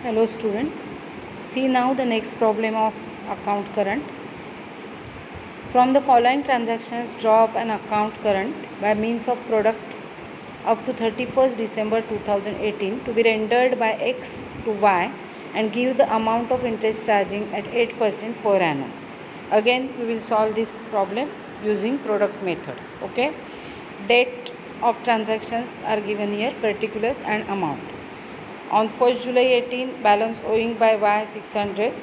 Hello students, see now the next problem of account current. From the following transactions, draw up an account current by means of product up to 31st December 2018 to be rendered by X to Y and give the amount of interest charging at 8% per annum. Again we will solve this problem using product method. Okay, dates of transactions are given here, particulars and amount. On 1st July 18, balance owing by Y 600.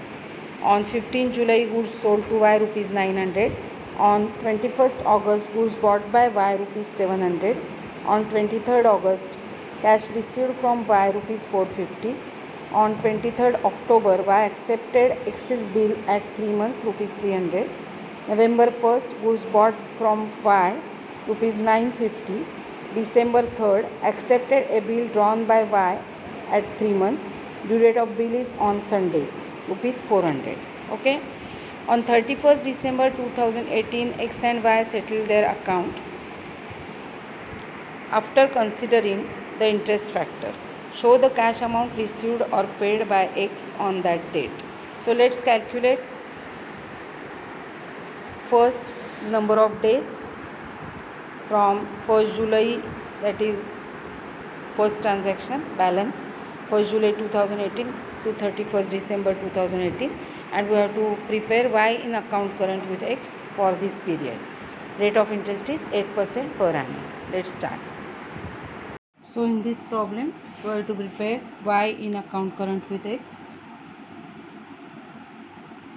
On 15 July, goods sold to Y rupees 900. On 21st August, goods bought by Y rupees 700. On 23rd August, cash received from Y rupees 450. On 23rd October, Y accepted excess bill at 3 months rupees 300. November 1st, goods bought from Y rupees 950. December 3rd, accepted a bill drawn by Y at 3 months. Due date of bill is on Sunday, rupees 400. Okay. On 31st December 2018, X and Y settled their account after considering the interest factor. Show the cash amount received or paid by X on that date. So let's calculate first number of days from 1st July, that is first transaction balance 1st July 2018 to 31st December 2018, and we have to prepare Y in account current with X for this period. Rate of interest is 8% per annum. Let's start. So in this problem we have to prepare Y in account current with X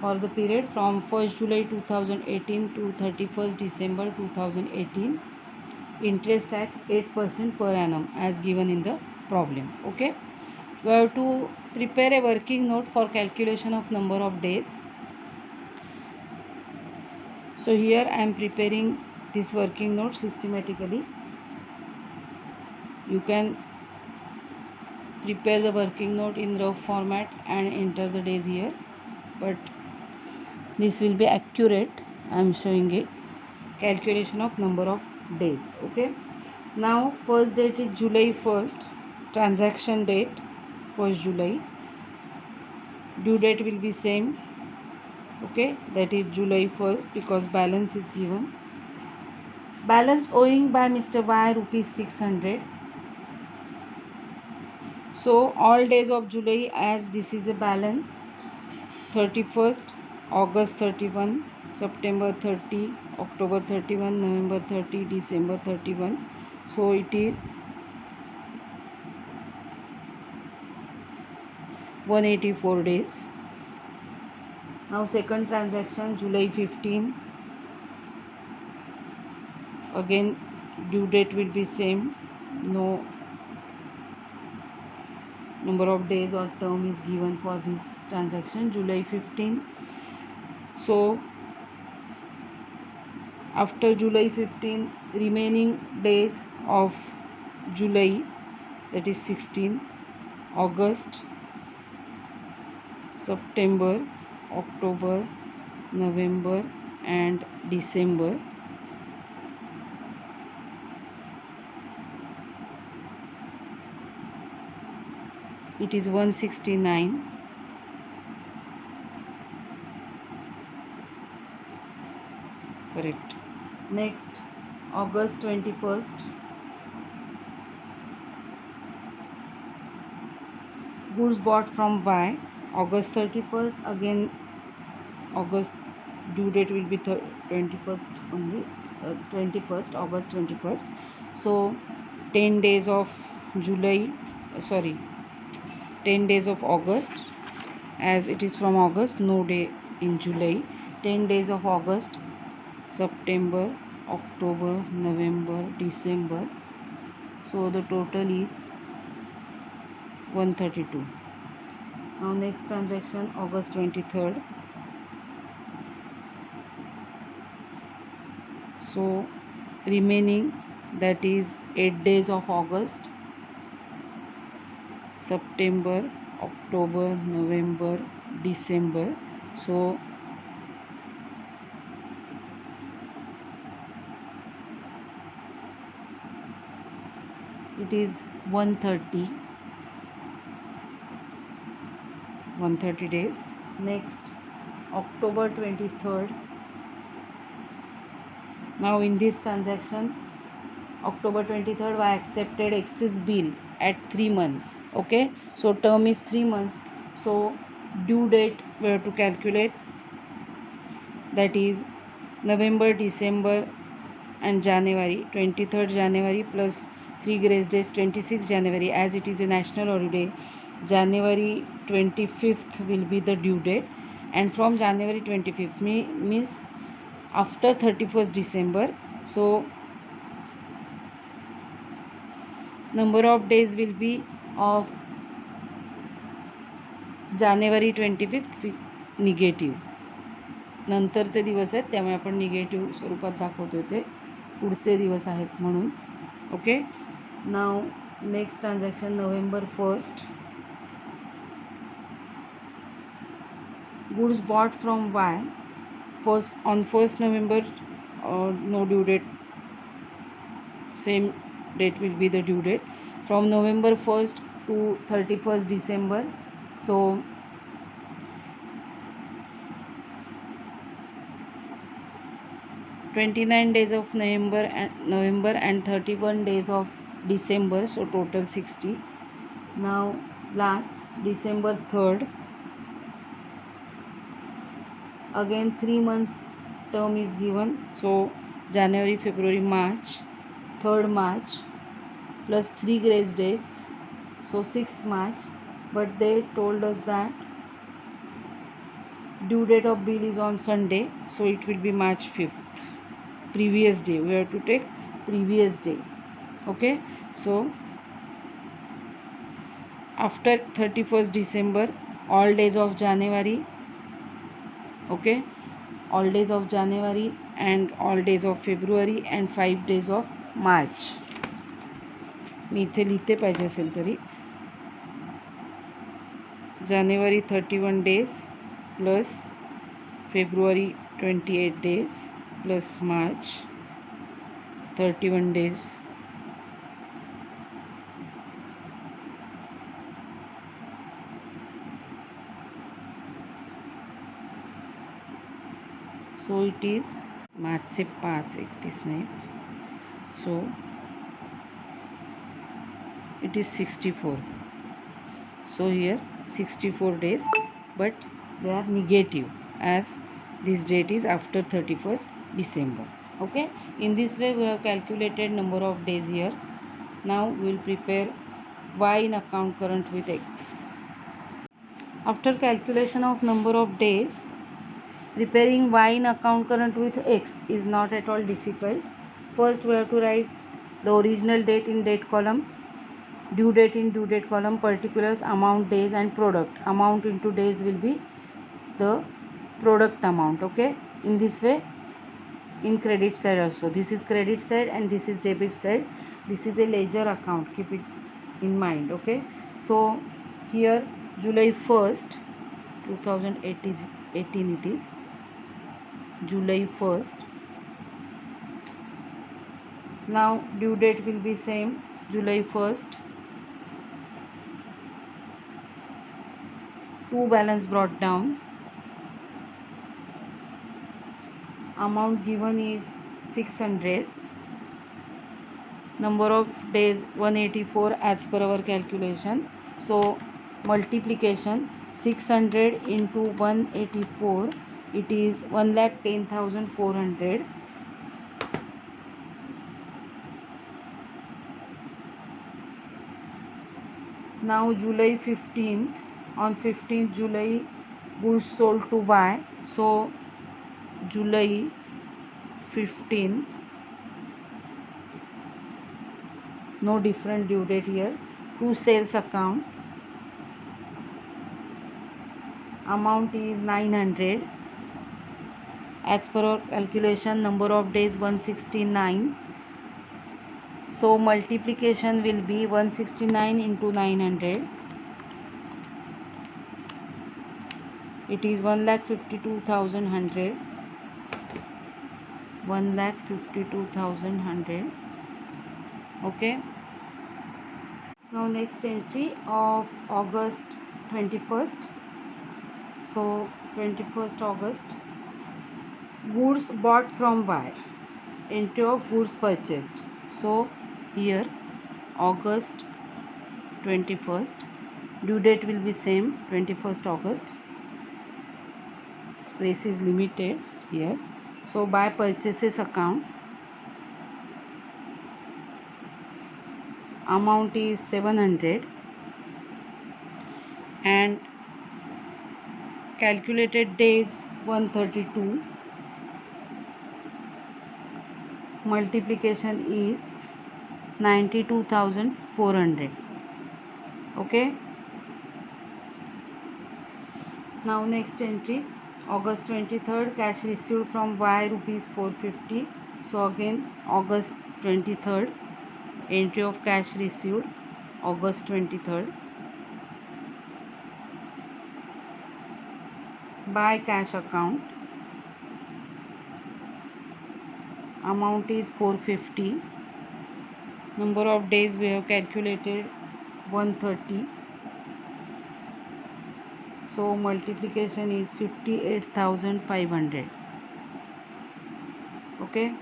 for the period from 1st July 2018 to 31st December 2018. Interest at 8% per annum as given in the problem. Okay, we have to prepare a working note for calculation of number of days. So here I am preparing this working note systematically. You can prepare the working note in rough format and enter the days here, but this will be accurate. I am showing it. Calculation of number of days. Okay, now first date is July 1st, transaction date 1st July, due date will be same. Okay, that is July 1st because balance is given. Balance owing by Mr. Y rupees 600. So all days of July, as this is a balance, 31st, August 31, September 30, October 31, November 30, December 31. So it is 184 days. Now second transaction July 15. Again due date will be same. No number of days or term is given for this transaction, July 15. So after July 15, remaining days of July, that is 16, August, September, October, November and December. It is 169. Correct. Next, August 21st. Goods bought from Y. August 31st. Again, August due date will be 21st only. 21st, August 21st. So 10 days of July, 10 days of August, as it is from August, no day in July. 10 days of August, September, October, November, December. So the total is 132. Now next transaction, August 23rd. So remaining, that is 8 days of August, September, October, November, December. So it is 130. 130 days. Next, October 23rd. Now in this transaction, October 23rd, I accepted Axis bill at 3 months. Okay, so term is 3 months. So due date we have to calculate, that is November, December and January. 23rd January plus 3 grace days, 26 January, as it is a national holiday. January 25th will be the due date, and from January 25th means after 31st December. So number of days will be of January 25th negative. नंतरचे दिवस आहेत, त्यामुळे आपण negative स्वरूपात दाखवतो ते पुढचे दिवस आहेत म्हणून. Okay, now next transaction November 1st. Goods bought from Y on 1st November, no due date, same date will be the due date from November 1st to 31st December. So 29 days of November and 31 days of December, so total 60. Now last December 3rd, again 3 months term is given, so January, February, March. 3rd March plus 3 grace days, so 6th March, but they told us that due date of bill is on Sunday, so it will be March 5th, previous day. We have to take previous day. Okay, so after 31st December, all days of January. Okay, all days of January and all days of February and 5 days of March. मी इथे लिहिते पाहिजे असेल तरी. January 31 days plus February 28 days plus March 31 days. So it is मार्चचे 5, 31 नाही, so it is 64. So here 64 days, but they are negative as this date is after 31st December. Okay, in this way we have calculated number of days here. Now we will prepare Y in account current with X. After calculation of number of days, preparing Y in account current with X is not at all difficult. First we have to write the original date in date column, due date in due date column, particulars, amount, days and product. Amount into days will be the product amount. Okay, in this way in credit side also, this is credit side and this is debit side. This is a ledger account, keep it in mind. Okay, so here July 1st 2018 it is July 1st. Now due date will be same, July 1st. Two balance brought down. Amount given is 600. Number of days 184 as per our calculation. So multiplication 600 into 184, it is 1,10,400. Now July 15th, on 15th July goods sold to Y, so July 15th, no different due date here. To sales account, amount is 900. As per our calculation, number of days 169. So multiplication will be 169 into 900. It is 1,52,100. 1,52,100. Okay. Now next entry of August 21st. So 21st August, goods bought from Y, entry of goods purchased. So here August 21st, due date will be same, 21st August, space is limited here. So by purchases account, amount is 700 and calculated days 132, multiplication is 92,400. Okay, now next entry, August 23rd, cash received from Y rupees 450. So again August 23rd, entry of cash received August 23rd. By cash account, amount is 450, number of days we have calculated 130, so multiplication is 58,500. Okay,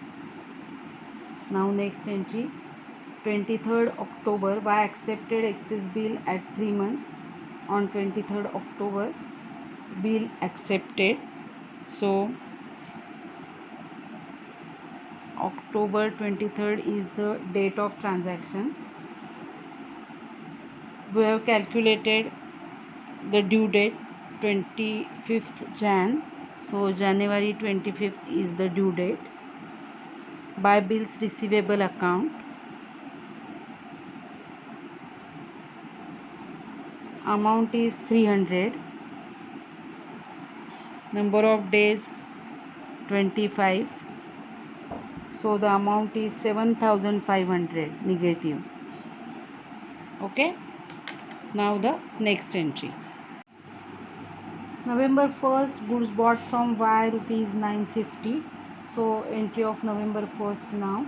now next entry, 23rd October, by accepted excess bill at 3 months. On 23rd October, bill accepted. So October 23rd is the date of transaction. We have calculated the due date 25th Jan. So January 25th is the due date. By bills receivable account, amount is 300, number of days 25, so the amount is 7,500 negative. Okay, now the next entry, November 1st, goods bought from Y rupees 950. So entry of November 1st now.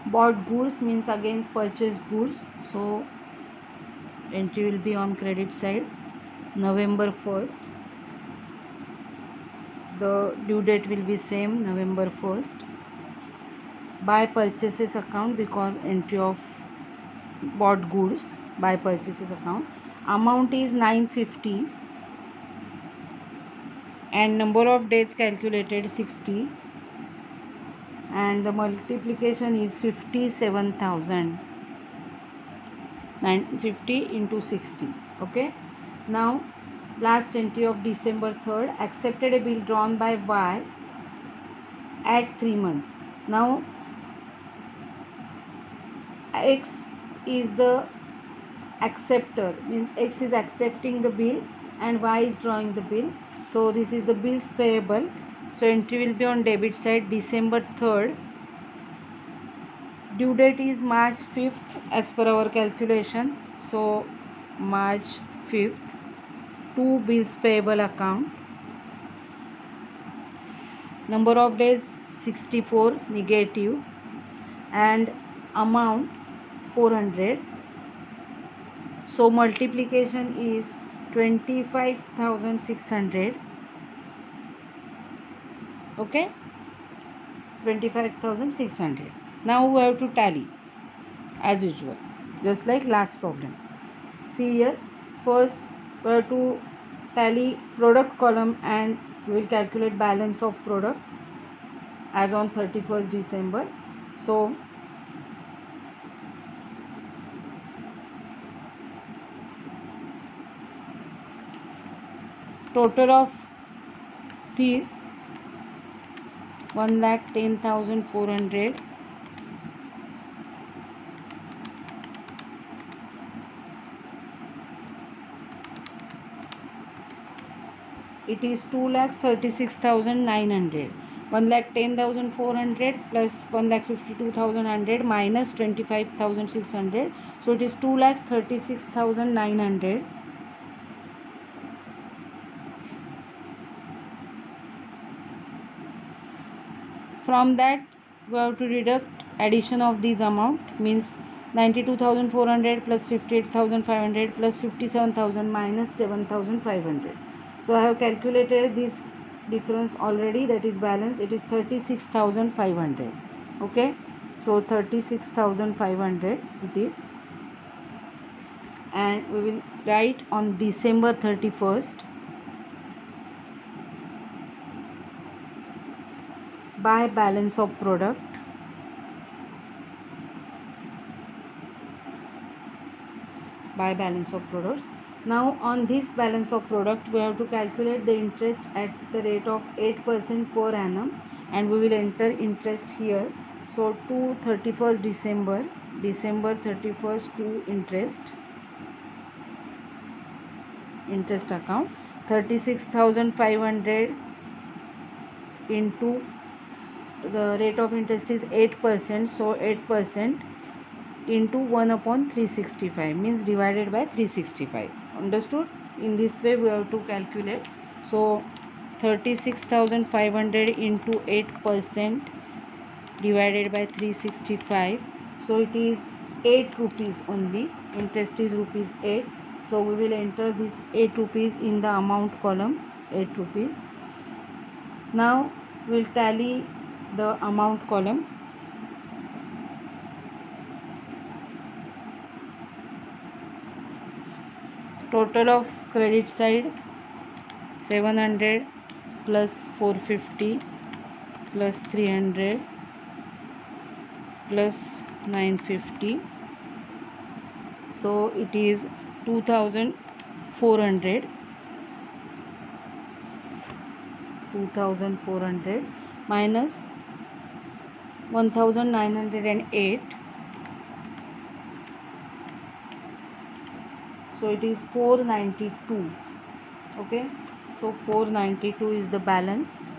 Bought goods means against purchased goods. So entry will be on credit side. November 1st. The due date will be same, November 1st. By purchases account, because entry of bought goods by purchases account. Amount is 950 and number of days calculated 60 and the multiplication is 57,000. 950 into 60. Okay, now last entry of December 3rd, accepted a bill drawn by Y at 3 months. Now X is the acceptor, means X is accepting the bill and Y is drawing the bill. So this is the bills payable. So entry will be on debit side, December 3rd. Due date is March 5th as per our calculation. So March 5th, to bills payable account. Number of days 64 negative and amount 400. So multiplication is 25,600. Okay, 25,600. Now we have to tally as usual, just like last problem. See here, first we have to tally product column and we will calculate balance of product as on 31st December. So total of these 1,10,400. It is 2,36,900. 1,10,400 plus 1,52,100 minus 25,600. So it is 2,36,900. From that we have to deduct addition of these amount, means 92,400 plus 58,500 plus 57,000 minus 7,500. So I have calculated this difference already, that is balance. It is 36,500. Okay, so 36,500 it is, and we will write on December 31st by balance of product. By balance of products. Now on this balance of product we have to calculate the interest at the rate of 8% per annum, and we will enter interest here. So to 31st December 31st to interest account, 36,500 into the rate of interest is 8%, so 8% into 1 upon 365 means divided by 365. Understood? In this way we have to calculate. So 36,500 into 8% divided by 365, so it is 8 rupees only. Interest is rupees 8, so we will enter this 8 rupees in the amount column, 8 rupees. Now we'll tally the amount column. Total of credit side 700 plus 450 plus 300 plus 950, so it is 2400 minus 1908, so it is 492. Okay, so 492 is the balance.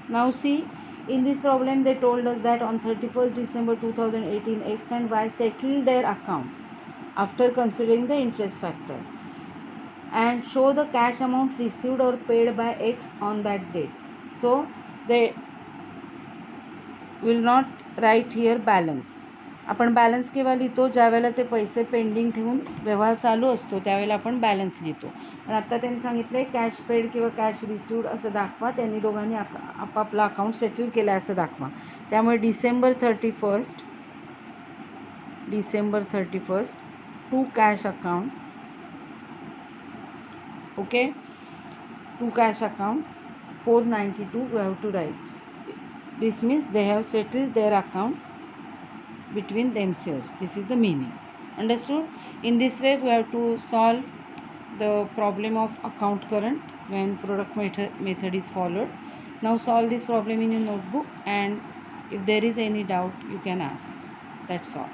Now see, in this problem they told us that on 31st December 2018 X and Y settled their account after considering the interest factor, and show the cash amount received or paid by X on that date. So they will not write here balance. आपण balance केव्हा लिहितो? ज्यावेळेला ते पैसे pending ठेवून व्यवहार चालू असतो त्यावेळेला आपण बॅलन्स लिहितो. पण आता त्यांनी सांगितलं कॅश पेड किंवा कॅश रिसिव्ड असं दाखवा. त्यांनी दोघांनी आपापला अकाउंट सेटल केला असं दाखवा. त्यामुळे December 31st to cash account. Okay, to cash account 492 we have to write. This means they have settled their account between themselves. This is the meaning. Understood? In this way we have to solve the problem of account current when product method is followed. Now solve this problem in your notebook, and if there is any doubt you can ask. That's all.